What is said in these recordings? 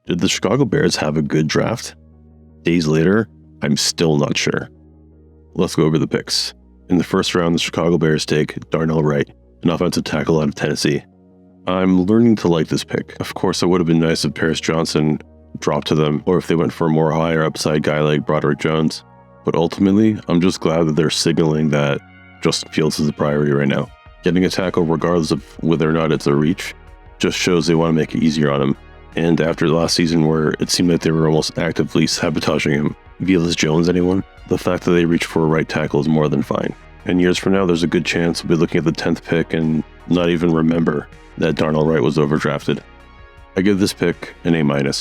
Did the Chicago Bears have a good draft? Days later, I'm still not sure. Let's go over the picks. In the first round, the Chicago Bears take Darnell Wright, an offensive tackle out of Tennessee. I'm learning to like this pick. Of course, it would have been nice if Paris Johnson dropped to them, or if they went for a more higher upside guy like Broderick Jones. But ultimately, I'm just glad that they're signaling that Justin Fields is the priority right now. Getting a tackle, regardless of whether or not it's a reach, just shows they want to make it easier on him. And after last season where it seemed like they were almost actively sabotaging him, Velus Jones anyone, the fact that they reached for a right tackle is more than fine. And years from now, there's a good chance we'll be looking at the 10th pick and not even remember that Darnell Wright was overdrafted. I give this pick an A-.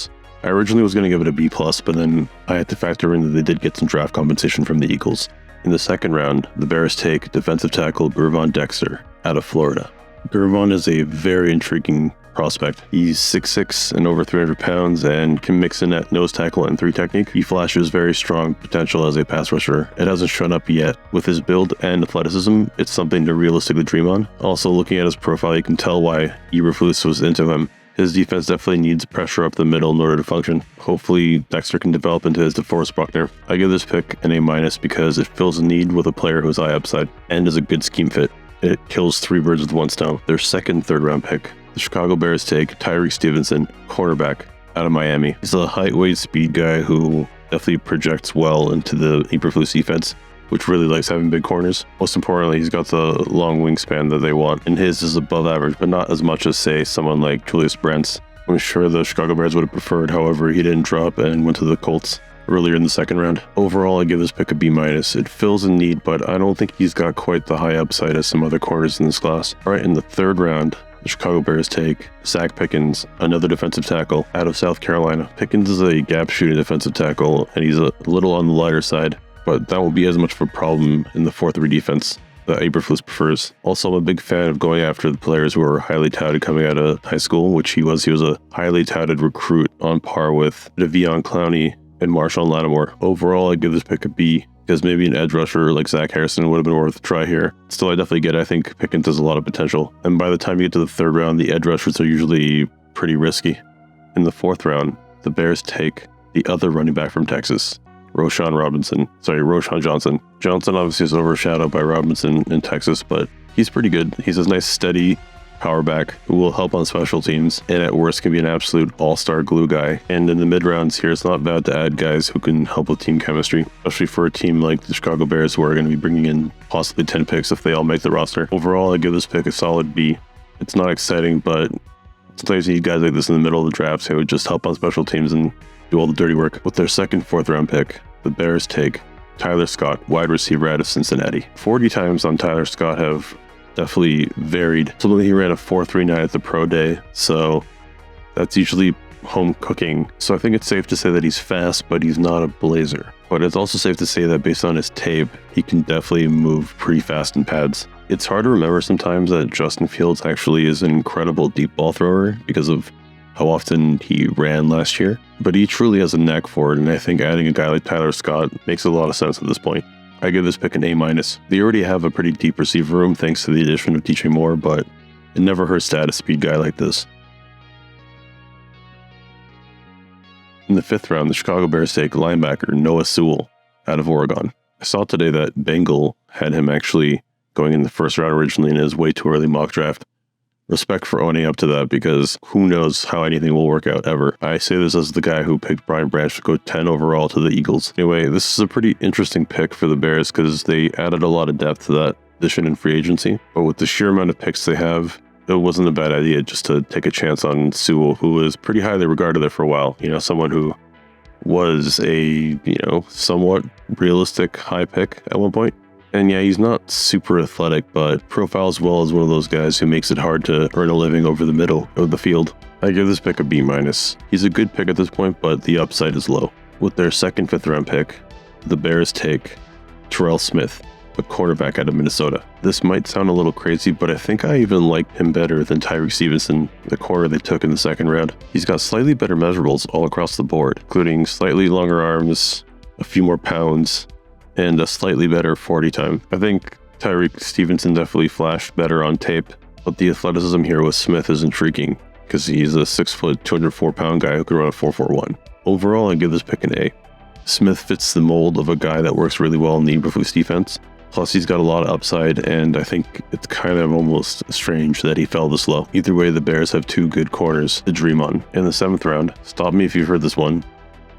I originally was going to give it a B+, but then I had to factor in that they did get some draft compensation from the Eagles. In the second round, the Bears take defensive tackle Gervon Dexter out of Florida. Gervon is a very intriguing prospect. He's 6'6" and over 300 pounds and can mix in at nose tackle and 3 technique. He flashes very strong potential as a pass rusher. It hasn't shown up yet. With his build and athleticism, it's something to realistically dream on. Also, looking at his profile, you can tell why Eberflus was into him. His defense definitely needs pressure up the middle in order to function. Hopefully, Dexter can develop into his DeForest Buckner. I give this pick an A- because it fills a need with a player who has high upside and is a good scheme fit. It kills 3 birds with 1 stone. Their second third round pick. The Chicago Bears take Tyrique Stevenson, cornerback, out of Miami. He's a height, weight, speed guy who definitely projects well into the Eberflus defense, which really likes having big corners. Most importantly, he's got the long wingspan that they want, and his is above average, but not as much as, say, someone like Julius Brents. I'm sure the Chicago Bears would have preferred, however, he didn't drop and went to the Colts earlier in the second round. Overall, I give this pick a B-. It fills a need, but I don't think he's got quite the high upside as some other corners in this class. All right, in the third round, the Chicago Bears take Zach Pickens, another defensive tackle out of South Carolina. Pickens is a gap-shooting defensive tackle, and he's a little on the lighter side, but that won't be as much of a problem in the 4-3 defense that Eberflus prefers. Also, I'm a big fan of going after the players who are highly touted coming out of high school, which he was. He was a highly touted recruit on par with Davion Clowney and Marshawn Lattimore. Overall, I give this pick a B, because maybe an edge rusher like Zach Harrison would have been worth a try here. Still, I definitely I think Pickens has a lot of potential. And by the time you get to the third round, the edge rushers are usually pretty risky. In the fourth round, the Bears take the other running back from Texas, Roschon Johnson. Johnson obviously is overshadowed by Robinson in Texas, but he's pretty good. He's a nice, steady power back who will help on special teams, and at worst can be an absolute all-star glue guy. And in the mid-rounds here, it's not bad to add guys who can help with team chemistry, especially for a team like the Chicago Bears who are going to be bringing in possibly 10 picks if they all make the roster. Overall, I give this pick a solid B. It's not exciting, but sometimes you need guys like this in the middle of the drafts who would just help on special teams and do all the dirty work. With their second fourth-round pick, the Bears take Tyler Scott, wide receiver out of Cincinnati. 40 times on Tyler Scott have definitely varied. So he ran a 4.39 at the pro day, so that's usually home cooking. So I think it's safe to say that he's fast, but he's not a blazer. But it's also safe to say that based on his tape, he can definitely move pretty fast in pads. It's hard to remember sometimes that Justin Fields actually is an incredible deep ball thrower because of how often he ran last year, but he truly has a knack for it, and I think adding a guy like Tyler Scott makes a lot of sense at this point. I give this pick an A-. They already have a pretty deep receiver room thanks to the addition of DJ Moore, but it never hurts to add a speed guy like this. In the fifth round, the Chicago Bears take linebacker Noah Sewell out of Oregon. I saw today that Bengal had him actually going in the first round originally in his way too early mock draft. Respect for owning up to that, because who knows how anything will work out ever. I say this as the guy who picked Brian Branch to go 10 overall to the Eagles. Anyway, this is a pretty interesting pick for the Bears because they added a lot of depth to that position in free agency. But with the sheer amount of picks they have, it wasn't a bad idea just to take a chance on Sewell, who was pretty highly regarded there for a while. You know, someone who was a, somewhat realistic high pick at one point. And yeah, he's not super athletic, but profiles well as one of those guys who makes it hard to earn a living over the middle of the field. I give this pick a B-. He's a good pick at this point, but the upside is low. With their second fifth-round pick, the Bears take Terrell Smith, a cornerback out of Minnesota. This might sound a little crazy, but I think I even like him better than Tyrique Stevenson, the corner they took in the second round. He's got slightly better measurables all across the board, including slightly longer arms, a few more pounds, and a slightly better 40 time. I think Tyrique Stevenson definitely flashed better on tape, but the athleticism here with Smith is intriguing. because he's a 6 foot, 204 pound guy who can run a 4.41. Overall, I give this pick an A. Smith fits the mold of a guy that works really well in the Eberflus defense. Plus, he's got a lot of upside, and I think it's kind of almost strange that he fell this low. Either way, the Bears have 2 good corners to dream on. In the 7th round, stop me if you've heard this one,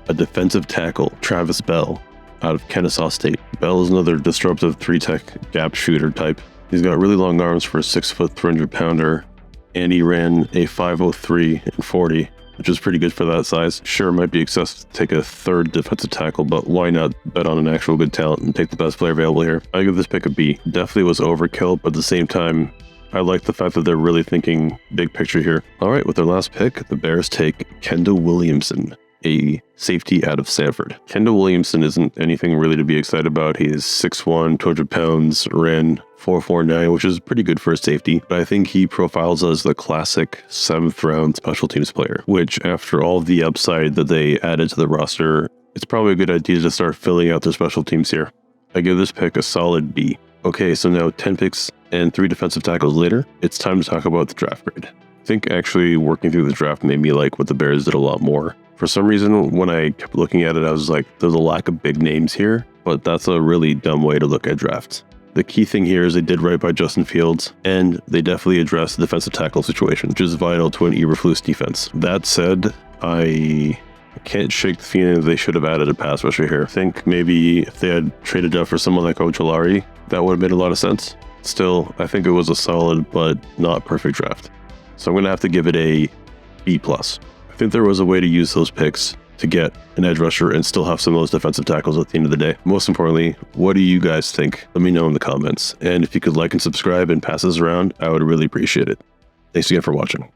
a defensive tackle, Travis Bell, out of Kennesaw State. Bell is another disruptive 3-tech gap shooter type. He's got really long arms for a 6 foot, 300 pounder, and he ran a 5.03 in 40, which is pretty good for that size. Sure, it might be excessive to take a 3rd defensive tackle, but why not bet on an actual good talent and take the best player available here? I give this pick a B. Definitely was overkill, but at the same time, I like the fact that they're really thinking big picture here. All right, with their last pick, the Bears take Kendall Williamson, a safety out of Sanford. Kendall Williamson isn't anything really to be excited about. He's 6'1", 200 pounds, ran 4.49, which is pretty good for a safety, but I think he profiles as the classic 7th round special teams player, which after all the upside that they added to the roster, it's probably a good idea to start filling out their special teams here. I give this pick a solid B. Okay, so now 10 picks and 3 defensive tackles later, it's time to talk about the draft grade. I think actually working through the draft made me like what the Bears did a lot more. For some reason, when I kept looking at it, I was like, there's a lack of big names here, but that's a really dumb way to look at drafts. The key thing here is they did right by Justin Fields, and they definitely addressed the defensive tackle situation, which is vital to an Eberflus defense. That said, I can't shake the feeling that they should have added a pass rusher here. I think maybe if they had traded up for someone like Ojulari, that would have made a lot of sense. Still, I think it was a solid but not perfect draft. So I'm going to have to give it a B+. I think there was a way to use those picks to get an edge rusher and still have some of those defensive tackles at the end of the day. Most importantly, what do you guys think? Let me know in the comments. And if you could like and subscribe and pass this around, I would really appreciate it. Thanks again for watching.